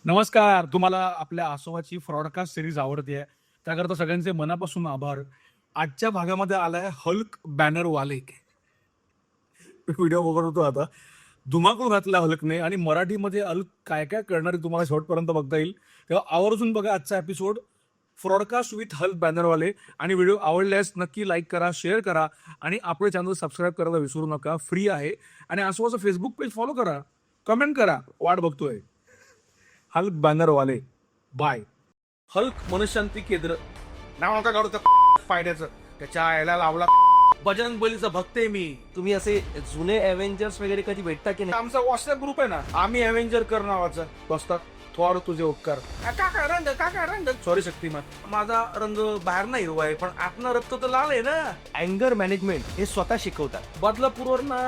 नमस्कार. तुम्हाला आपल्या आसोबाची फ्रॉडकास्ट सिरीज आवडते त्याकरता सगळ्यांचे मनापासून आभार. आजच्या भागामध्ये आलाय हल्क बॅनरवाले. व्हिडिओ बघत होतो आता. धुमाकूळ घातला हल्कने आणि मराठीमध्ये हल्क काय काय करणार आहे तुम्हाला शेवटपर्यंत बघता येईल. तेव्हा आवर्जून बघा आजचा एपिसोड फ्रॉडकास्ट विथ हल्क बॅनरवाले. आणि व्हिडिओ आवडल्यास नक्की लाईक करा, शेअर करा आणि आपले चॅनल सबस्क्राईब करायला विसरू नका. फ्री आहे. आणि आसोबाचं फेसबुक पेज फॉलो करा, कमेंट करा, वाट बघतोय. हल्क बॅनरवाले. बाय. हल्क मनशांती केंद्र नाव नका काढू त्या फायद्याचं. त्याच्या आयला लावला बजरंग बलीचा भक्त आहे मी. तुम्ही असे जुने अव्हेंजर्स वगैरे कधी भेटता की नाही? आमचा व्हॉट्सअप ग्रुप आहे ना, आम्ही अव्हेंजर कर नावाचा. बसतात थोर तुझे उपकार. काका रंग सॉरी शक्तिमान. माझा रंग बाहेर नाही हिरवा आहे, पण आतनं रक्त तर लाल आहे ना. अँगर मॅनेजमेंट हे स्वतः शिकवतात. बदलापूरवर ना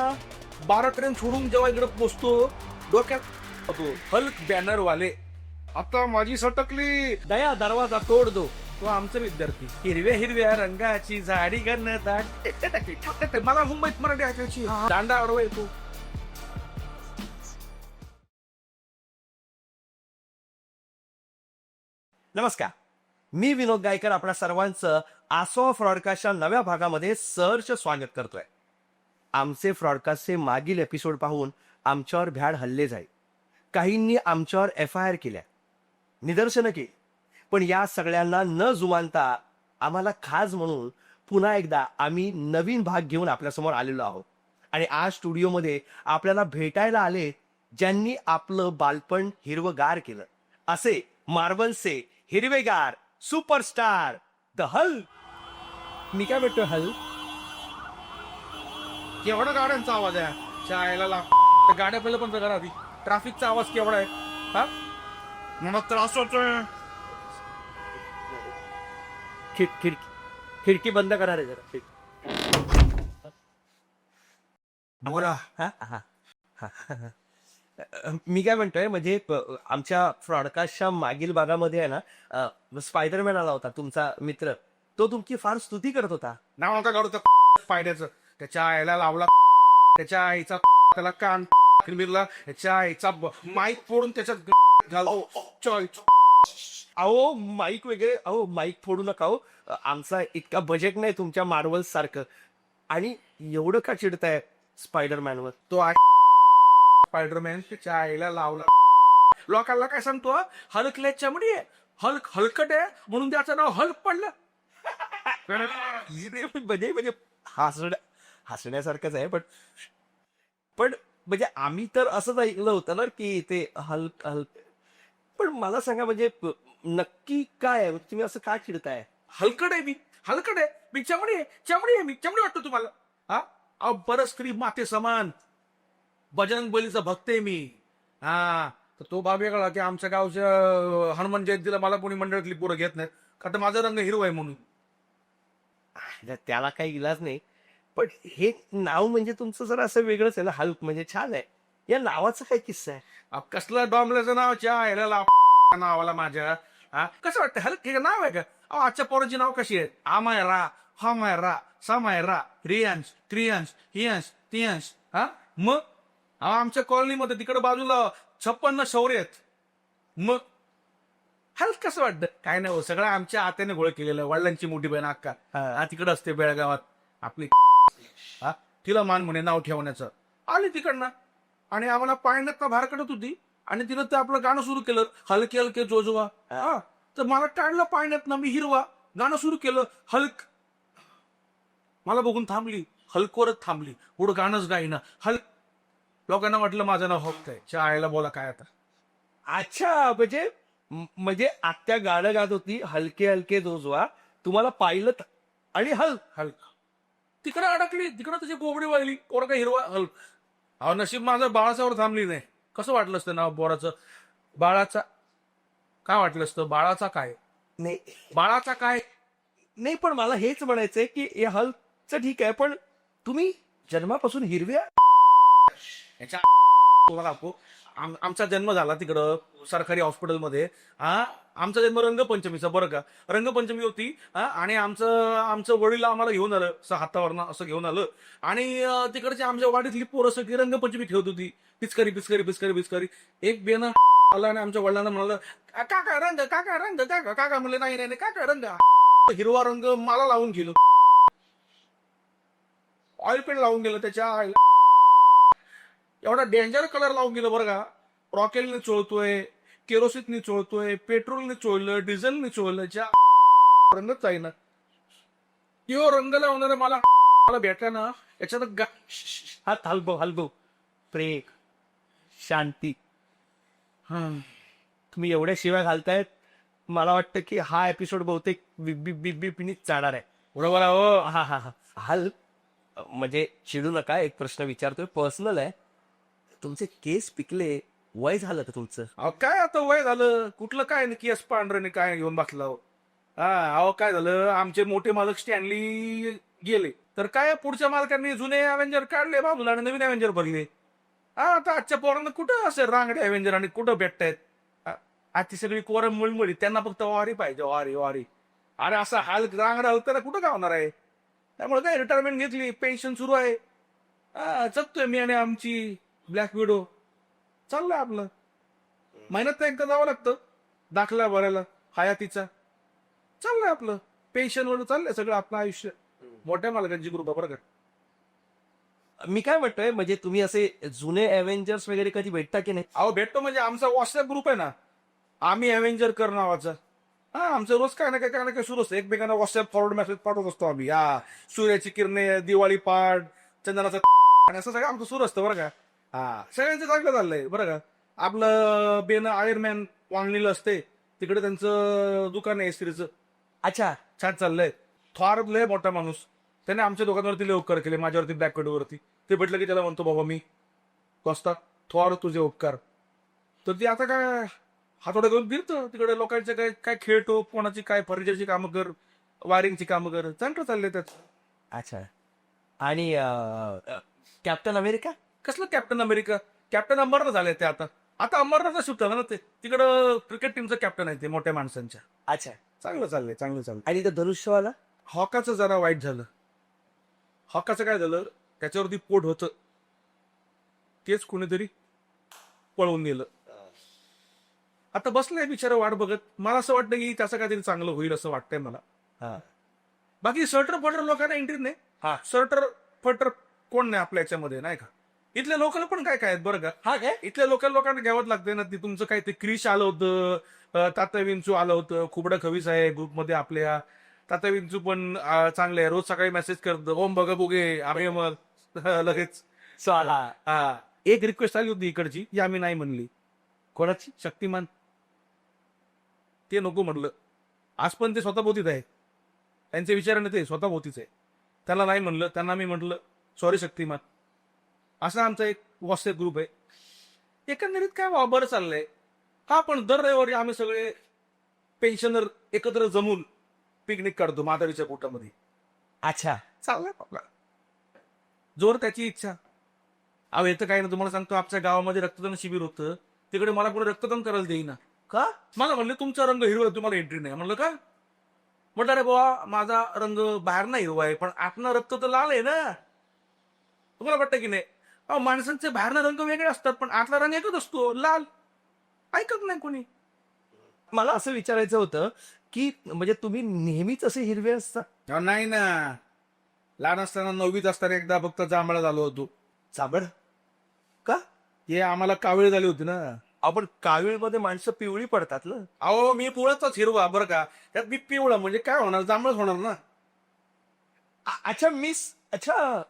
12 ट्रेन सोडून जेव्हा इकडे पोचतो डोक्यात हल्क बॅनरवाले. आता माझी सटकली. दया दरवाजा तोड दो. तो आमचा विद्यार्थी. हिरव्या हिरव्या रंगाची झाडी करण्यात मला मुंबईत मराठी ऐकायची. दांडा अडवा येतो. नमस्कार, मी विनोद गायकर आपल्या सर्वांचं आसो फ्रॉडकास्टच्या नव्या भागामध्ये सहर्ष स्वागत करतोय. आमचे फ्रॉडकास्टचे मागील एपिसोड पाहून आमच्यावर भ्याड हल्ले झाले. काहींनी आमच्यावर FIR केल्या, निदर्शनं केली. पण या सगळ्यांना न जुमानता आम्हाला खास म्हणून पुन्हा एकदा आम्ही नवीन भाग घेऊन आपल्यासमोर आलेलो आहोत. आणि आज स्टुडिओमध्ये आपल्याला भेटायला आले ज्यांनी आपलं बालपण हिरवगार केलं, असे मार्वलचे हिरवेगार सुपरस्टार द हल्क. मी काय भेटतोय हल्क? केवढा गाड्यांचा आवाज आहे. चायला लाव गाड्या पहिलं पण करा आधी. ट्रॅफिकचा आवाज केवढा आहे. हा मला त्रास होतोय. खिडकी बंद करा रे जरा. बोला. हा? हा. हा. मी काय म्हणतोय म्हणजे आमच्या फ्रॉडकास्टच्या मागील भागामध्ये आहे ना, स्पायडरमॅन आला होता, तुमचा मित्र. तो तुमची फार स्तुती करत होता. नाव नका काढू त्या फायद्याचं. त्याच्या आईला लावला. त्याच्या आईचा त्याला कान मिरला. त्याच्या आईचा माईक फोडून त्याच्यात घाल. अहो माईक वगैरे, अहो माईक फोडू नका हो. आमचा इतका बजेट नाही तुमच्या मार्वल्स सारखं. आणि एवढं का चिडताय स्पायडरमॅनवर? तो स्पायडरमॅन त्याच्या आईला लावला. लोकांना काय सांगतो, हल्कला चमडी आहे, हल्क हलकट आहे म्हणून त्याचं नाव हल्क पडलं. म्हणजे हसण्यासारखंच आहे. पण म्हणजे आम्ही तर असंच ऐकलं होतं ना की ते हल्क हल्क. पण मला सांगा म्हणजे नक्की काय आहे? तुम्ही असं का चिडताय? हलकट आहे मी, हलकट आहे मी, चमडी आहे, चमडी आहे मी, चमडी वाटतो तुम्हाला? हा अहो परस्त्री माते समान बजरंग बलीचा भक्त आहे मी. हा तर तो बाब वेगळा की आमच्या गावच्या हनुमान जयंतीला मला कोणी मंडळातली पोरं घेत नाहीत का तर माझा रंग हिरवा आहे म्हणून. त्याला काही इलाज नाही. पण हे नाव म्हणजे तुमचं जरा असं वेगळंच आहे ना. हल्क म्हणजे छान आहे. या नावाचा काय किस्सा आहे? कसलं डॉमल्याचं नाव च्या नावाला माझ्या. हा कसं वाटतं हल्क हे नाव आहे का? अहो आजच्या पोराची नाव कशी आहेत? आमायरा, हमायरा, समायरा, रियांश, त्रियांश, हियांश, तियांश. हा मग आमच्या कॉलनीमध्ये तिकडे बाजूला 56 शौर्य आहेत. मग हल्क कसं वाटतं? काय नाही हो, सगळं आमच्या आत्याने गोळ केलेलं. वडिलांची मोठी बहीण अक्का हा तिकडे असते बेळगावात आपली. हा तिला मान म्हणे नाव ठेवण्याचं. आली तिकडनं आणि आम्हाला पाळण्यात बाहेर काढत होती आणि तिनं ते आपलं गाणं सुरू केलं, हलके हलके जोजवा. हा तर मला टाळलं पाळण्यात ना. मी हिरवा गाणं सुरू केलं हल्क. मला बघून थांबली, हल्कवरच थांबली, पुढं गाणंच गाईना हल्क. लोकांना वाटलं माझं नाव हल्क आहे. च्या आईला बोला काय आता. अच्छा म्हणजे आत्या गाणं गात होती हलके हलके जोजवा, तुम्हाला पाहिलं आणि हल्क. हल्क तिकडे अडकली, तिकडे त्याची कोबडी वाहिली. पोरं काय हिरवा हल्क. अहो नशीब माझं बाळाच्यावर थांबली नाही. कसं वाटलं असतं नाव बोराचं? बाळाचा काय वाटलं असतं? बाळाचा काय? नाही बाळाचा काय? नाही पण मला हेच म्हणायचंय की हे हल्कचं ठीक आहे, पण तुम्ही जन्मापासून हिरव्या. याच्या तुम्हाला आमचा जन्म झाला तिकडं सरकारी हॉस्पिटलमध्ये. हा आमचा जन्म रंगपंचमीचा बरं का. रंगपंचमी होती आणि आमचं वडील आम्हाला घेऊन आलं असं हातावरनं असं घेऊन आलं. आणि तिकडच्या आमच्या वाडीतली पोरं सगळी रंगपंचमी ठेवत होती. पिचकारी पिचकारी पिचकारी पिचकारी. एक बेना आला आणि आमच्या वडिलांना म्हणालं, काका रंग, काका रंग, काका काका म्हणले, नाही नाही नाही, काका रंग. हिरवा रंग मला लावून गेलो, ऑइल पेंट लावून गेलं त्याच्या आईला. एवढा डेंजर कलर लावून गेलं बरं का. रॉकेलने चोळतोय, केरोसिनने चोळतोय, पेट्रोलने चोळलं, डिझेलने चोळलं, ज्या रंगच जाईना. किंवा रंग लावणारे मला भेटला ना याच्यात हात हलबो प्रेम शांती. तुम्ही एवढ्या शिव्या घालतायत, मला वाटतं की हा एपिसोड बहुतेक बिपिनीच जाणार आहे. बरोबर आहे हो. हा हा हा हाल म्हणजे चिडू नका, एक प्रश्न विचारतोय, पर्सनल आहे. तुमचे केस पिकले, वय झालं का तुमचं? अहो काय आता वय झालं, कुठलं काय नाही केस पांढरं काय घेऊन बसला हो. हा अहो काय झालं, आमचे मोठे मालक स्टॅनली गेले, तर काय पुढच्या मालकांनी जुने अव्हेंजर काढले बाजूला आणि नवीन अव्हेंजर भरले. हा आता आजच्या पोरांना कुठं असे रांगडे अव्हेंजर आणि कुठं भेटतायत. आजची सगळी कोरं मुळमुळी, त्यांना फक्त वारी पाहिजे, वारी वारी. अरे असा हाल रांगडा तर कुठं गावणार आहे. त्यामुळे काय रिटायरमेंट घेतली, पेन्शन सुरू आहे. जगतोय मी आणि आमची ब्लॅक विडो, चाललंय आपलं. महिन्यात तर एकदा जावं लागतं दाखला भरायला हयातीचा. चाललंय आपलं पेन्शनवर चाललंय सगळं आपलं आयुष्य. मोठ्या मालकांची ग्रुप आहे बरं का. मी काय म्हणतोय, म्हणजे तुम्ही असे जुने अव्हेंजर्स वगैरे कधी भेटता की नाही? अहो भेटतो म्हणजे आमचा व्हॉट्सअप ग्रुप आहे ना, आम्ही अव्हेंजर कर नावाचा. हा आमचं रोज काय ना काय सुरू असतं, एकमेकांना व्हॉट्सअप फॉरवर्ड मेसेज पाठवत असतो आम्ही. सूर्याची किरणे, दिवाळी पाठ, चंदनाचा आणि असं सगळं आमचं सुरू असतं बरं का. सगळ्यांचं चांगलं चाललंय बरं का. आपलं बेन आयर्नमॅन वांगणीला असते, तिकडे त्यांचं दुकान आहे इस्त्रीचं. अच्छा, छान चाललंय. थॉर लय मोठा माणूस, त्याने आमच्या दोघांवरती लय उपकार केले, माझ्यावरती ब्लॅक विडोवरती. ते भेटलं की त्याला म्हणतो, बाबा मी कॉस्टा थॉर तुझे उपकार. तर ती आता काय हातोडा घेऊन फिरतं तिकडे, लोकांचे काय काय खेळतो, कोणाची काय फर्निचरची कामं कर, वायरिंगची कामं कर, चांगलं चाललंय त्याच. अच्छा. आणि कॅप्टन अमेरिका? कसलं कॅप्टन अमेरिका, कॅप्टन अमरनाथ झाले ते आता. आता अमरनाथला शिफ्ट झालं ना ते, तिकडं क्रिकेट टीमचं कॅप्टन आहे ते मोठ्या माणसांच्या. अच्छा. चांगलं चाललंय, चांगलं चाललंय. आणि तो धनुष्यवाला? हॉकाचं जरा वाईट झालं. हॉकाचं काय झालं, त्याच्यावरती पोट होतं, तेच कोणीतरी पळवून गेलं. आता बसलाय बिचारा वाट बघत. मला असं वाटतं की त्याचं काहीतरी चांगलं होईल असं वाटतंय मला. बाकी सर्टर फटर लोकांना एंट्री नाही. सर्टर फटर कोण नाही आपल्या याच्यामध्ये, नाही का. इथल्या लोकल पण काय काय आहेत बरं का. हा काय? इथल्या लोकांना घ्यावंच लागतंय ना. ती तुमचं काय ते क्रिश आलं होतं, तात्या विंचू आलं होतं, खुबडा खवीस आहे ग्रुपमध्ये आपल्या. तात्या विंचू पण चांगले आहे, रोज सकाळी मेसेज करतो, ओम बघा बुगे आम्ही मग लगेच. एक रिक्वेस्ट आली होती इकडची, की आम्ही नाही म्हणली. कोणाची? शक्तिमान, ते नको म्हटलं. आज पण ते स्वतःभोवतीच आहे, त्यांच्या विचाराने ते स्वतःभोवतीच आहे. त्याला नाही म्हणलं, त्यांना मी म्हटलं सॉरी शक्तिमान. असा आमचा एक व्हॉट्सअप ग्रुप आहे. एकंदरीत काय बरं चाललंय. पण दर रविवारी आम्ही सगळे पेन्शनर एकत्र जमून पिकनिक काढतो माधवीच्या पोटामध्ये. अच्छा. चाललंय आपला जोर, त्याची इच्छा. अहो येतं काय ना, तुम्हाला सांगतो, आमच्या गावामध्ये रक्तदान शिबिर होतं, तिकडे मला कोणी रक्तदान करायला देईना. का? मला म्हणले तुमचा रंग हिरवा आहे, तुम्हाला एंट्री नाही. म्हणलं का? म्हटलं अरे बाबा माझा रंग बाहेर नाही हिरवा आहे, पण आतनं रक्त तर लाल आहे ना. तुम्हाला वाटतं की नाही? अहो माणसांचे बाहेरनं रंग वेगळे असतात, पण आतला रंग एकच असतो, लाल. ऐकत नाही कोणी. मला असं विचारायचं होतं की म्हणजे तुम्ही नेहमीच असे हिरवे असता? नाही ना, लहान असताना 9वीत असताना एकदा फक्त जांभळा झालो होतो. चाबड का? हे आम्हाला कावळी झाली होती ना. आपण कावीळमध्ये माणसं पिवळी पडतात ना. अहो मी पिवळाचाच हिरवा बरं का, त्यात मी पिवळा म्हणजे काय होणार, जांभळच होणार ना. अच्छा मिस. अच्छा.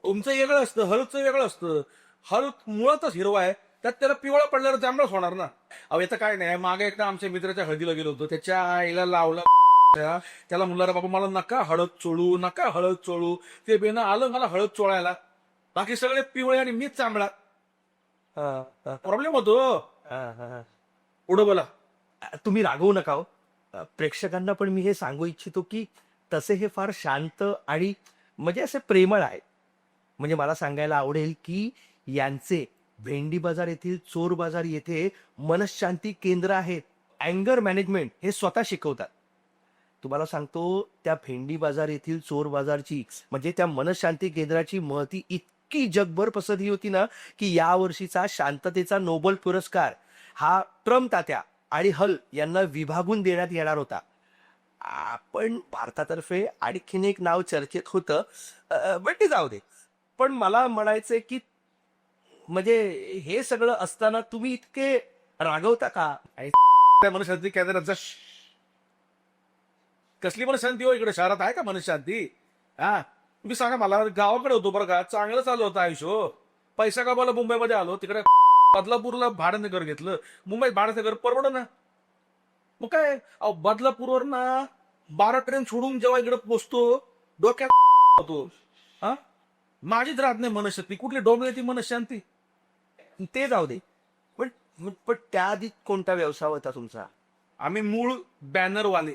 तुमचं वेगळं असतं, हळूचं वेगळं असतं. हळू मुळातच हिरवा आहे, त्यात त्याला पिवळा पडल्यावर जांभळच होणार ना. अहो येतं काय नाही, मागे एकदा आमच्या मित्राच्या हळदीला गेलो होतो, त्याच्या आईला लावलं. त्याला म्हणलं रे बाबा मला नका हळद चोळू, नका हळद चोळू. ते बेनं आलं मला हळद चोळायला, बाकी सगळे पिवळे आणि मीच जांभळा. प्रॉब्लेम होतो. पुढं बोला. तुम्ही रागवू नका हो. प्रेक्षकांना पण मी हे सांगू इच्छितो की तसे हे फार शांत आणि म्हणजे असे प्रेमळ आहेत. म्हणजे मला सांगायला आवडेल की यांचे भेंडी बाजार येथील चोर बाजार येथे मनशांती केंद्र आहेत. अँगर मॅनेजमेंट हे स्वतः शिकवतात. तुम्हाला सांगतो, त्या भेंडी बाजार येथील चोर बाजारची म्हणजे त्या मनशांती केंद्राची महती इतकी जगभर पसरली होती ना, की या वर्षीचा शांततेचा नोबेल पुरस्कार हा ट्रम्प तात्या आणि हल यांना विभागून देण्यात येणार होता. पण भारतातर्फे आणखीन एक नाव चर्चेत होतं, पण ते जाऊ दे. पण मला म्हणायचंय की म्हणजे हे सगळं असताना तुम्ही इतके रागवता का? मनशांती केंद्राचा कसली मनशांती हो इकडे शहरात आहे का मनशांती? हा तुम्ही सांगा मला. गावाकडे होतो बरं का, चांगलं चालू होतं आयुष्य हो. पैसा कमावला मुंबईमध्ये आलो, तिकडे बदलापूरला भाड्याने घर घेतलं. मुंबईत भाड्याचं घर परवड ना. मग काय अहो, बदलापूरवर ना 12 ट्रेन सोडून जेव्हा इकडे पोचतो डोक्यात होतो. हा माझीच राहत नाही मनशांती. कुठली डोंबी ती मनशांती? ते जाऊ दे. पण पण त्याआधी कोणता व्यवसाय होता तुमचा? आम्ही मूळ बॅनरवाले.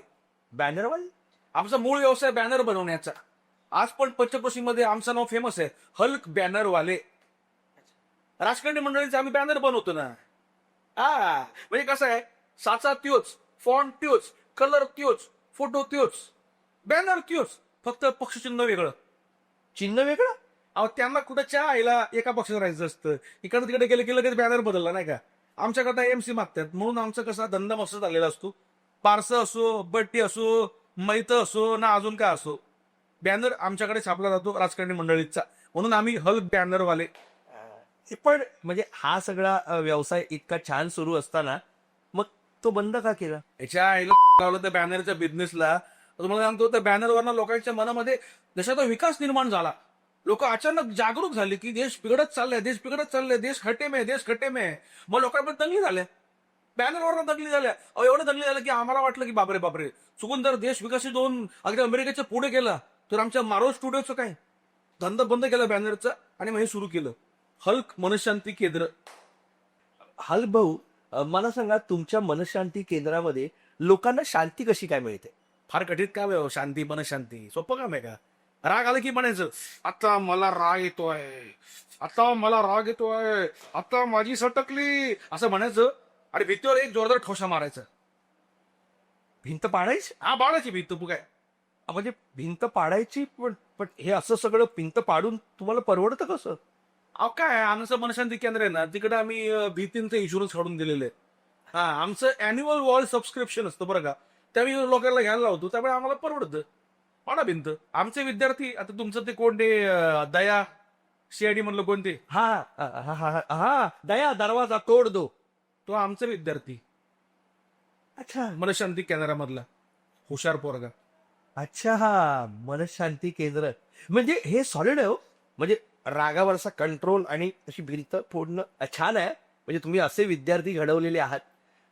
बॅनरवाले? आमचा मूळ व्यवसाय बॅनर बनवण्याचा. आज पण पंचक्रोशीमध्ये आमचं नाव फेमस आहे, हल्क बॅनरवाले. राजकारणी मंडळींचे आम्ही बॅनर बनवतो ना. हा म्हणजे कसं आहे, साचा त्योच, फॉन्ट त्योच, कलर त्योच, फोटो त्योच, बॅनर त्योच, फक्त पक्षचिन्ह वेगळं. चिन्ह वेगळं? अहो त्यांना कुठं चहा आईला एका पक्षात राहायचं असतं. इकडे तिकडे गेलं की लगेच बॅनर बदलला नाही का. आमच्याकडे एमसी मागतात म्हणून आमचा कसा धंदा मस्त झालेला असतो. पारसं असो, बट्टी असो, मैत असो ना अजून काय असो, बॅनर आमच्याकडे छापला जातो राजकारणी मंडळीचा. म्हणून आम्ही हल्क बॅनरवाले. पण म्हणजे हा सगळा व्यवसाय इतका छान सुरू असताना मग तो बंद का केला? याच्या आईला लावलं त्या बॅनरच्या बिझनेसला. तुम्हाला सांगतो त्या बॅनरवरनं लोकांच्या मनामध्ये देशाचा विकास निर्माण झाला. लोक अचानक जागरूक झाले की देश बिघडत चाललाय, देश बिघडत चाललाय, देश खटे में, देश खटे में. मग लोकांमध्ये दंगली झाल्या, बॅनरवरनं दंगली झाल्या. एवढं दंगली झालं की आम्हाला वाटलं की बापरे बापरे, चुकून जर देश विकसित होऊन अगदी अमेरिकेच्या पुढे गेला तर आमच्या मारो स्टुडिओचं काय. धंदा बंद केला बॅनरचा आणि मग हे सुरू केलं हल्क मनशांती केंद्र. हल भाऊ, मला सांगा तुमच्या मनशांती केंद्रामध्ये लोकांना शांती कशी काय मिळते? फार कठीण काम आहे हो, शांती मनशांती सोपं काम आहे का? राग आला की म्हणायचं आता मला राग येतोय, आता मला राग येतोय, आता माझी सटकली असं म्हणायचं आणि भिंतीवर एक जोरदार ठोसा मारायचा. भिंत पाडायची? हा बाळाची भिंत तू काय. म्हणजे भिंत पाडायची, पण पण हे असं सगळं भिंत पाडून तुम्हाला परवडतं कसं? अहो काय आमचं मनशांती केंद्र आहे ना, तिकडे आम्ही भिंतींचं इन्शुरन्स काढून दिलेले आहे. हा आमचं अॅन्युअल वॉल सबस्क्रिप्शन असतं बरं का, त्यावेळी लोकांना घ्यायला लावतो, त्यामुळे आम्हाला परवडतं. पाडा भिंत. आमचे विद्यार्थी, आता तुमचं ते कोण ते दया सीआयडी म्हणलं कोणते, हा हा हा हा, दया दरवाजा तोड दो. तो आमचे विद्यार्थी अच्छा मनशांती केंद्रामधला हुशार पोरगा. अच्छा, हा मनशांती केंद्र. म्हणजे हे सॉलिड आहे हो. म्हणजे रागावरचा कंट्रोल आणि अशी भिंत फोडणं छान आहे. म्हणजे तुम्ही असे विद्यार्थी घडवलेले आहात.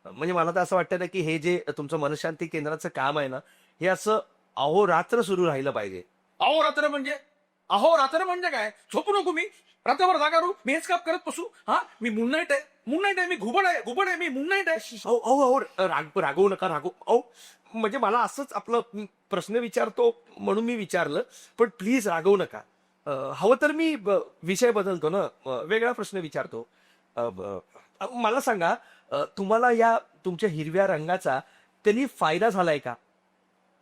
म्हणजे मला तर असं वाटतं ना की हे जे तुमचं मनशांती केंद्राचं काम आहे ना, हे असं अहोरात्र सुरू राहिलं पाहिजे. अहोरात्र म्हणजे? अहोरात्र म्हणजे काय? झोपू नको मी, रात्रभर जागा रू, मी हेच काम करत बसू? हा मी मुन्नाईट आहे, मुन्नाईट आहे, मी घुबड आहे, घुबड आहे, मी मुन्नाईट आहे. अहो अहो अहो, रागवू नका, रागवू. अहो म्हणजे मला असंच आपलं प्रश्न विचारतो म्हणून मी विचारलं, पण प्लीज रागवू नका. हवं तर मी विषय बदलतो ना, वेगळा प्रश्न विचारतो. मला सांगा, तुम्हाला या तुमच्या हिरव्या रंगाचा त्यांनी फायदा झालाय का?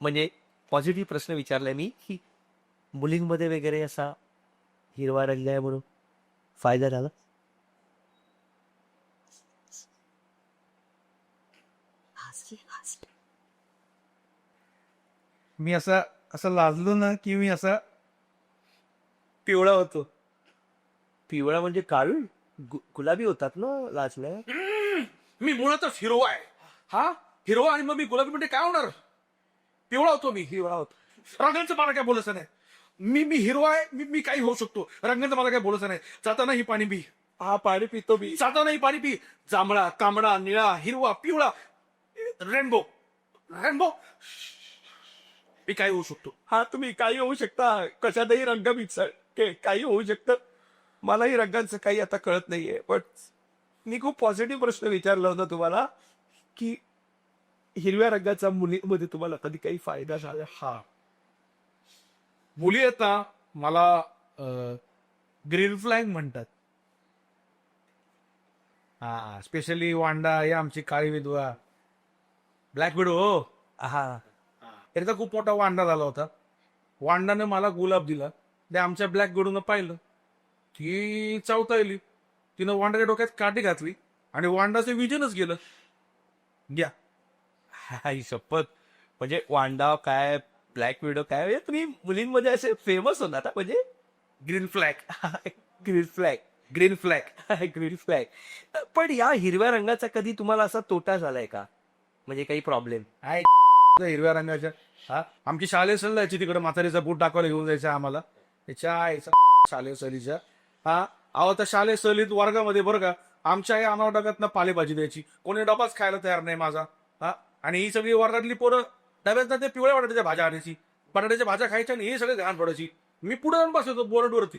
म्हणजे पॉझिटिव्ह प्रश्न विचारलाय मी, की मुलींमध्ये वगैरे असा हिरवा रंग आहे म्हणून फायदा झाला? मी असा असं लाजलो ना की मी असा पिवळा होतो. पिवळा म्हणजे काळू? गुलाबी होतात ना लाचल्या? मी मुळातच हिरवा आहे. हा हिरवा आणि मग मी गुलाबी म्हणजे काय होणार? पिवळा होतो मी. पिवळा होतो. रंगांचं मला काय बोलायचं नाही. मी हिरवा आहे, मी काही होऊ शकतो. रंगांचं मला काय बोलायचं नाही. जाताना ही पाणी पी. हा पाणी पितो मी. जाताना ही पाणी पी. जांभळा, तांबडा, निळा, हिरवा, पिवळा, रेनबो, रेनबो, मी काही होऊ शकतो. हा तुम्ही काही होऊ शकता, कशातही रंग मिसळ काही होऊ शकतं. मलाही रंगांचं काही आता कळत नाहीये. पण मी खूप पॉझिटिव्ह प्रश्न विचारला होता तुम्हाला, की हिरव्या रंगाचा मुलीमध्ये तुम्हाला कधी काही फायदा झाला? हा मुली आहेत ना, मला ग्रीन फ्लॅग म्हणतात. हा स्पेशली वांडा या आमची काळी विधवा ब्लॅक विडो. हो हा एकदा खूप मोठा वांडा झाला होता. वांडाने मला गुलाब दिला. ते आमच्या ब्लॅक विडोनं पाहिलं, ती चावता येईल. तिनं वांड्याच्या डोक्यात काठी घातली आणि वांडाचं विजनच गेलं. घ्या. हाय शपथ. म्हणजे वांडा काय, ब्लॅक विडो काय, म्हणजे तुम्ही मुलींमध्ये असे फेमस होता ना, म्हणजे green flag. Green flag. Green flag. Green flag. पण या हिरव्या रंगाचा कधी तुम्हाला असा तोटा झालाय का, म्हणजे काही प्रॉब्लेम? आहे हिरव्या रंगाच्या. हा, आमची शालेय सहल जायची तिकडे, म्हातारीचा बूट दाखवायला घेऊन जायचं आम्हाला. त्याच्या आईचा शालेय सहलीच्या. हा, अहो त्या शालेय सहलीत वर्गामध्ये बरं का, आमच्या आई आम्हाला डब्यातनं पालेभाजी द्यायची. कोणी डबाच खायला तयार नाही माझा. हा, आणि ही सगळी वर्गातली पोरं डब्यात ते पिवळ्या बटाट्याच्या भाज्या आणायची, बटाट्याच्या भाज्या खायच्या आणि हे सगळे घाण पडायची. मी पुढे जाऊन बसतो बोर्डवरती.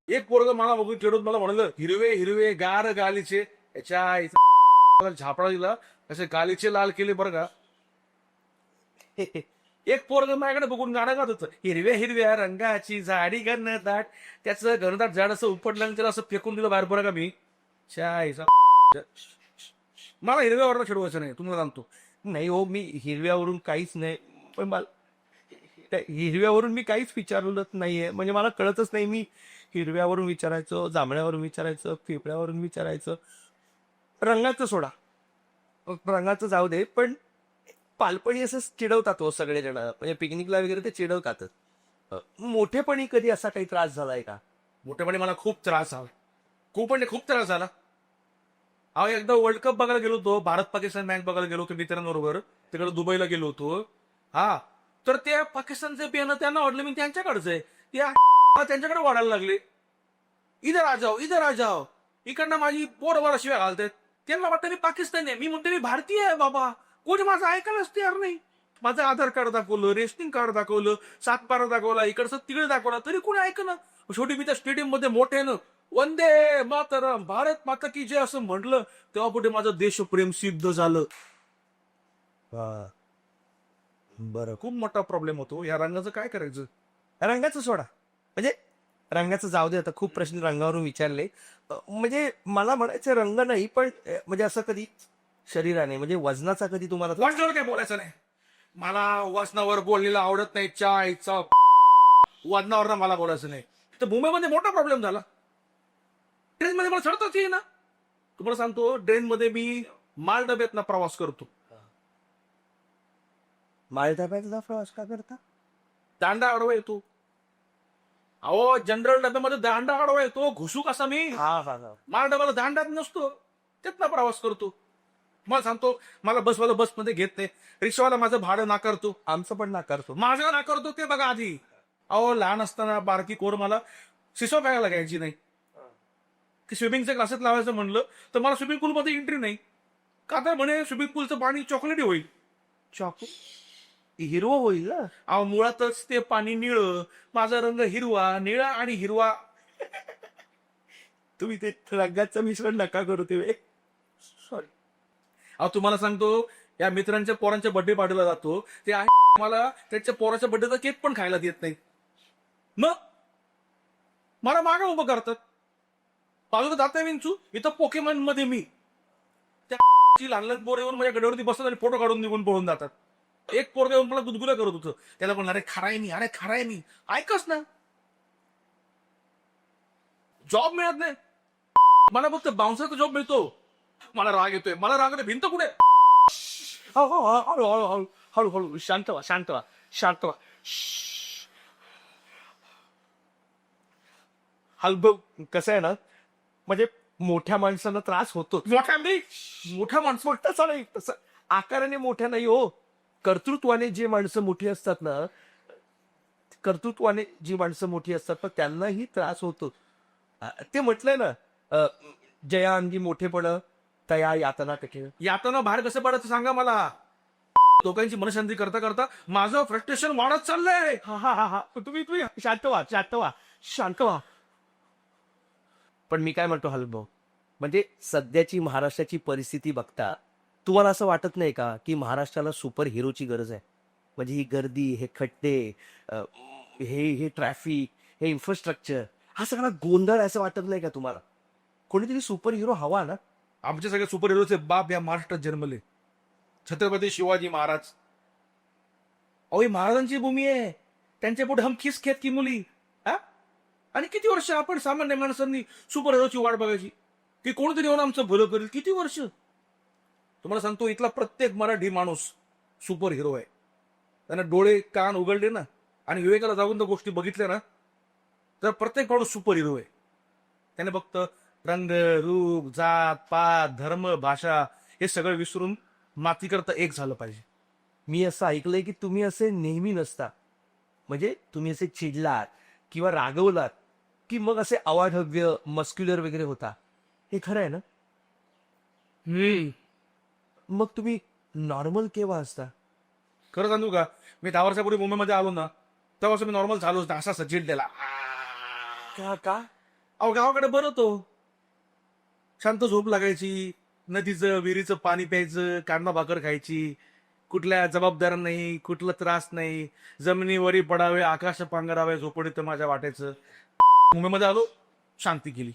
एक पोरग मला बघून चिडून मला म्हणलं, हिरवे हिरवे गार गालीचे. याच्या आईचा झापडा दिला, असे गालीचे लाल केले बरं का. एक पोरग माझ्याकडे बघून गाणं गात होतं, हिरव्या हिरव्या रंगाची झाडी घनदाट. त्याचं घनदाट झाड असं उपटलं आणि त्याला असं फेकून दिलं बाहेर बरं का मी. चायचा मला हिरव्यावरनं चिडवायचं नाही, तुम्हाला सांगतो. नाही हो, मी हिरव्यावरून काहीच नाही. पण मला त्या हिरव्यावरून मी काहीच विचारलंच नाहीये, म्हणजे मला कळतच नाही. मी हिरव्यावरून विचारायचं, जांभळ्यावरून विचारायचं, पिवळ्यावरून विचारायचं. रंगाचं सोडा, रंगाचं जाऊ दे, पण पालपणी असं चिडवतात हो सगळेजण, म्हणजे पिकनिकला वगैरे ते चिडवतातच. मोठेपणी कधी असा काही त्रास झालाय का? मोठेपणी मला खूप त्रास झाला, खूप म्हणजे खूप त्रास झाला. अहो एकदा वर्ल्ड कप बघायला गेलो होतो, भारत पाकिस्तान मॅच बघायला गेलो होतो मित्रांबरोबर. तिकडे दुबईला गेलो होतो. हा, तर त्या पाकिस्तानचे बियाणं त्यांना वाटलं मी त्यांच्याकडेच आहे. त्या त्यांच्याकडे वाढायला लागले. इधर आ जाओ, इधर आ जाओ. इकडनं माझी पोरं शिव्या घालतात. त्यांना वाटतं मी पाकिस्तानी आहे, मी म्हणते मी भारतीय आहे बाबा. कोणी माझं ऐकायलाच तयार नाही. माझं आधार कार्ड दाखवलं, रेशनिंग कार्ड दाखवलं, सातबारा दाखवला, इकडचं तिकडे दाखवला, तरी कोणी ऐकलं. शेवटी मी त्या स्टेडियम मध्ये मोठ्यानं वंदे मातरम, भारत माता की जय असं म्हटलं, तेव्हा पुढे माझं देशप्रेम सिद्ध झालं. बरं, खूप मोठा प्रॉब्लेम होतो. या रंगाचं काय करायचं? रंगाचं सोडा, म्हणजे रंगाचं जाऊ दे. आता खूप प्रश्न रंगावरून विचारले. म्हणजे मला म्हणायचं रंग नाही, पण म्हणजे असं कधी शरीराने, म्हणजे वजनाचा कधी तुम्हाला वजनावर काय बोलायचं नाही. मला वजनावर बोललेलं आवडत नाही. चायचा वजनावर मला बोलायचं नाही. तर मुंबईमध्ये मोठा प्रॉब्लेम झाला. ट्रेन मध्ये मला चढताच येईना. तुम्हाला सांगतो, ट्रेन मध्ये मी माल डब्यातनं प्रवास करतो. माळढब्यातला प्रवास का करता? दांडा आडवा येतो. अहो जनरल डब्यामध्ये दांडा आडवा येतो, घुसू कसा मी. माल डब्याला दांडाच नसतो, त्यातनं प्रवास करतो. मला सांगतो, मला बसवाला बसमध्ये घेत नाही, रिक्षावाला माझं भाडं नाकारतो. आमचं पण नाकारतो. माझं नाकारतो ते बघा आधी. अहो लहान असताना बारकी कोर मला सिसो प्यायला घ्यायची नाही. की स्विमिंगच्या क्लासेस लावायचं म्हणलं तर मला स्विमिंग पूलमध्ये एंट्री नाही. का तर म्हणे स्विमिंग पूलचं पाणी चॉकलेटी होईल. चाकू हिरवं होईल ना. अहो मुळातच ते पाणी निळं, माझा रंग हिरवा, निळा आणि हिरवा. तुम्ही ते रंगाचं मिश्रण नका करू ते. सॉरी. अहो तुम्हाला सांगतो, या मित्रांच्या पोरांच्या बर्थडे पार्टीला जातो, ते मला त्यांच्या पोराच्या बर्थडेचा केक पण खायला देत नाही. मग मला मागं उभं करतात. बाजूला जाता विंचू, इथं पोकेमॉन मध्ये मी. त्या लहान लहान पोरं येऊन माझ्या गड्यावरती बसतात आणि फोटो काढून निघून पळून जातात. एक पोरगा येऊन मला गुदगुल्या करत होतं. त्याला म्हणलं, अरे खराय नाही, अरे खराय नाही. ऐकच ना, जॉब मिळत नाही. मला फक्त बाउन्सरचा जॉब मिळतो. मला राग येतोय, मला राग येतोय. भिंत कुठे? हळूहळू हळूहळू शांत व्हा, शांत व्हा, शांत व्हा. हलबो कसं आहे ना, म्हणजे मोठ्या माणसांना त्रास होतो. मोठ्या माणसं तसं नाही, तसं आकाराने मोठ्या नाही हो. कर्तृत्वाने जे माणसं मोठी असतात ना, कर्तृत्वाने जी माणसं मोठी असतात पण त्यांनाही त्रास होतो. ते म्हटलंय ना, जया अंगी मोठेपण तया यातना कठीण. यातना बाहेर कसं पडायचं सांगा मला. लोकांची मनशांती करता करता माझं फ्रस्ट्रेशन वाढत चाललंय. हा हा हा हा तुम्ही तुम्ही शांत व्हा, शांत व्हा, शांत व्हा. पण मी काय म्हणतो हलभाऊ, म्हणजे सध्याची महाराष्ट्राची परिस्थिती बघता तुम्हाला असं वाटत नाही का की महाराष्ट्राला सुपर हिरोची गरज आहे? म्हणजे ही गर्दी, हे खड्डे, हे हे ट्रॅफिक, हे इन्फ्रास्ट्रक्चर, हा सगळा गोंधळ असं वाटत नाही का तुम्हाला? कोणीतरी सुपर हिरो हवा ना. आमचे सगळे सुपर हिरोचे बाप या महाराष्ट्रात जन्मले. छत्रपती शिवाजी महाराज. अहो ही महाराजांची भूमी आहे. त्यांच्या पुढे हम किस खेत की मुली. हा, आणि किती वर्ष आपण सामान्य माणसांनी सुपर हिरोची वाट बघायची. की कोणीतरी येऊन आमचं भलं करेल. किती वर्ष तुम्हाला सांगतो, इथला प्रत्येक मराठी माणूस सुपर हिरो आहे. त्यानं डोळे कान उघडले ना आणि विवेकाला जाऊन तर गोष्टी बघितल्या ना, तर प्रत्येक माणूस सुपर हिरो आहे. त्याने फक्त रंग, रूप, जात, पात, धर्म, भाषा हे सगळं विसरून मातीकरता एक झालं पाहिजे. मी असं ऐकलंय की तुम्ही असे नेहमी नसता. म्हणजे तुम्ही असे चिडलात किंवा रागवलात की मग असे अवाढव्य मस्क्युलर वगैरे होता. हे खरं आहे ना? मग तुम्ही नॉर्मल केव्हा असता? खरं सांगू का, मी 10 वर्षापूर्वी मुंबईमध्ये आलो ना, तेव्हा मी नॉर्मल झालोच ना, असा चिडलेला. का? अहो गावाकडे बरं तो शांत झोप लागायची, नदीचं विहिरीचं पाणी प्यायचं, कांदा भाकर खायची, कुठल्या जबाबदाऱ्या नाही, कुठला त्रास नाही, जमिनीवरी पडावे, आकाश पांघरावे, झोपडीत माझ्या वाटायचं. मुंबईमध्ये आलो, शांती केली.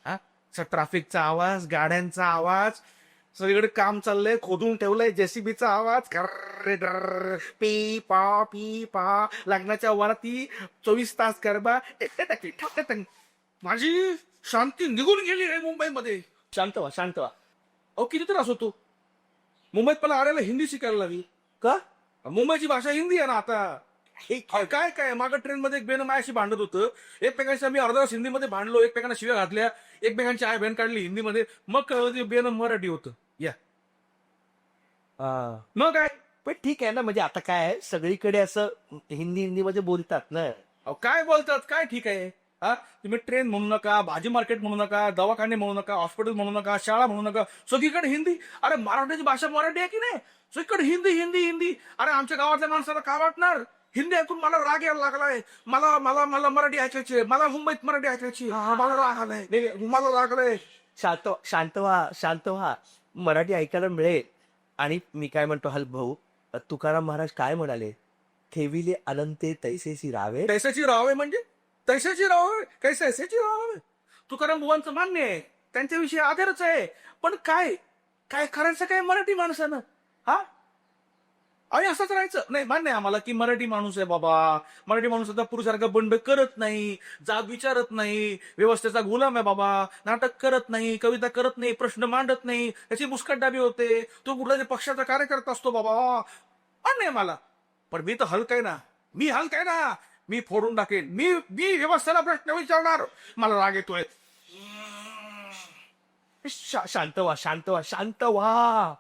हा, ट्रॅफिकचा आवाज, गाड्यांचा आवाज, सगळीकडे काम चाललंय, खोदून ठेवलंय, जेसीबीचा आवाज, कर्रे पी पा, लग्नाच्या वराती 24 तास गरबा, माझी शांती निघून गेली रे मुंबईमध्ये. शांत व्हा. अहो किती त्रास होतो. मुंबईत मला आल्याला हिंदी शिकायला लागली. का? मुंबईची भाषा हिंदी आहे ना आता. काय मागं ट्रेन मध्ये एक बेन माझ्याशी भांडत होतं. एकमेकांशी आम्ही अर्धा तास हिंदीमध्ये भांडलो, एकमेकांना शिव्या घातल्या, एकमेकांची आय बहीण काढली हिंदीमध्ये. मग कळलं ते बेन मराठी होतं. या मग काय. पण ठीक आहे ना, म्हणजे आता काय आहे, सगळीकडे असं हिंदीमध्ये बोलतात ना. अहो काय बोलतात, काय ठीक आहे. हा, तुम्ही ट्रेन म्हणू नका, भाजी मार्केट म्हणू नका, दवाखाने म्हणू नका, हॉस्पिटल म्हणू नका, शाळा म्हणू नका, सगळीकडे हिंदी. अरे मराठीची भाषा मराठी आहे की नाही, सगळीकडे हिंदी हिंदी हिंदी. अरे आमच्या गावातल्या माणसाला काय वाटणार, हिंदी ऐकून मला राग यायला लागलाय. मला मला मला मराठी ऐकायची, मला मुंबईत मराठी ऐकायची, मला राग आलाय, मला राग आलाय. शांत व्हा. मराठी ऐकायला मिळेल. आणि मी काय म्हणतो भाऊ, तुकाराम महाराज काय म्हणाले? ठेविले अनंते तैसेसी रावे. तैसाची राहावे म्हणजे तैसाची राहावे, कैसाची राहावे. तुकाराम बुवांचं मान्य आहे, त्यांच्याविषयी आदरच आहे. पण काय काय करायचं काय मराठी माणसानं? हा, आणि असंच राहायचं नाही. मान्य आहे आम्हाला की मराठी माणूस आहे बाबा. मराठी माणूस आता पुरुषासारखा बंड करत नाही, जाब विचारत नाही, व्यवस्थेचा गुलाम आहे बाबा, नाटक करत नाही, कविता करत नाही, प्रश्न मांडत नाही, त्याची मुस्कटदाबी होते, तो कुठल्या तरी पक्षाचा कार्यकर्ता असतो बाबा. मान्य आहे मला. पण मी तर हलकाय ना, मी फोडून टाकेन. मी व्यवस्थेला प्रश्न विचारणार. मला राग येतोय. शांत व्हा.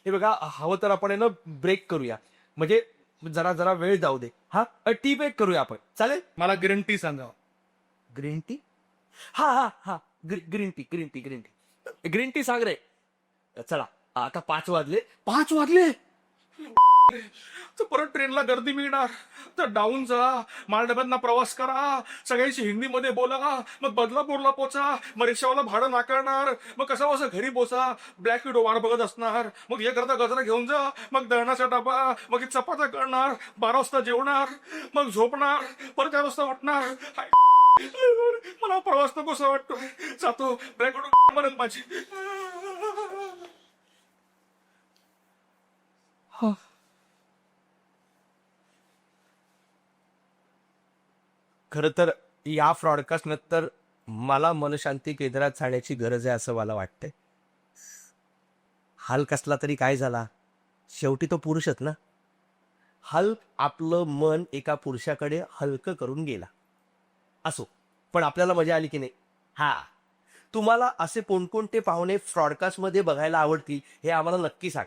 हे बघा, हवं तर आपण ना ब्रेक करूया, म्हणजे जरा वेळ जाऊ दे. हा, टी ब्रेक करूया आपण, चालेल? मला ग्रीन टी सांगा. Green tea? हा, ग्रीन टी सांग रे. चला, आता 5 वाजले. तर परत ट्रेनला गर्दी मिळणार, तर डाऊन जा, मालडब्यांना प्रवास करा, सगळ्यांशी हिंदीमध्ये बोला, मग बदलापूरला पोचा, मग रिक्षावाला भाडं नाकारणार, मग कसं घरी पोचा, ब्लॅक विडो वाट बघत असणार, मग हे करता गजरा घेऊन जा, मग दळणाचा डबा, मग चपात्या करणार, 12 वाजता जेवणार, मग झोपणार, परत 4 वाजता वाटणार. मला प्रवास नकोसा वाटतोय, जातो. ब्लॅक विडो म्हणत माझी. खरं तर या फ्रॉडकास्ट नंतर मला मनशांती केंद्रात जाण्याची गरज आहे असं मला वाटतंय. हल्क असला तरी काय झाला, शेवटी तो पुरुषच ना. हल्क आपलं मन एका पुरुषाकडे हलकं करून गेला. असो, पण आपल्याला मजा आली की नाही? हा, तुम्हाला असे कोणकोणते पाहुणे फ्रॉडकास्टमध्ये बघायला आवडतील हे आम्हाला नक्की सांग.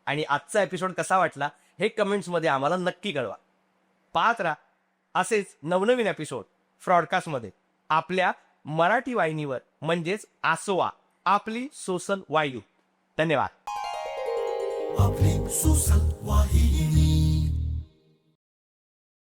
आणि आजचा एपिसोड कसा वाटला हे कमेंट्समध्ये आम्हाला नक्की कळवा. पाहत राहा असेच नवनवीन एपिसोड फ्रॉडकास्टमध्ये आपल्या मराठी वाहिनीवर, म्हणजेच आसोवा, आपली सोसल वाहिनी. धन्यवाद. आपली सोसल वाहिनी.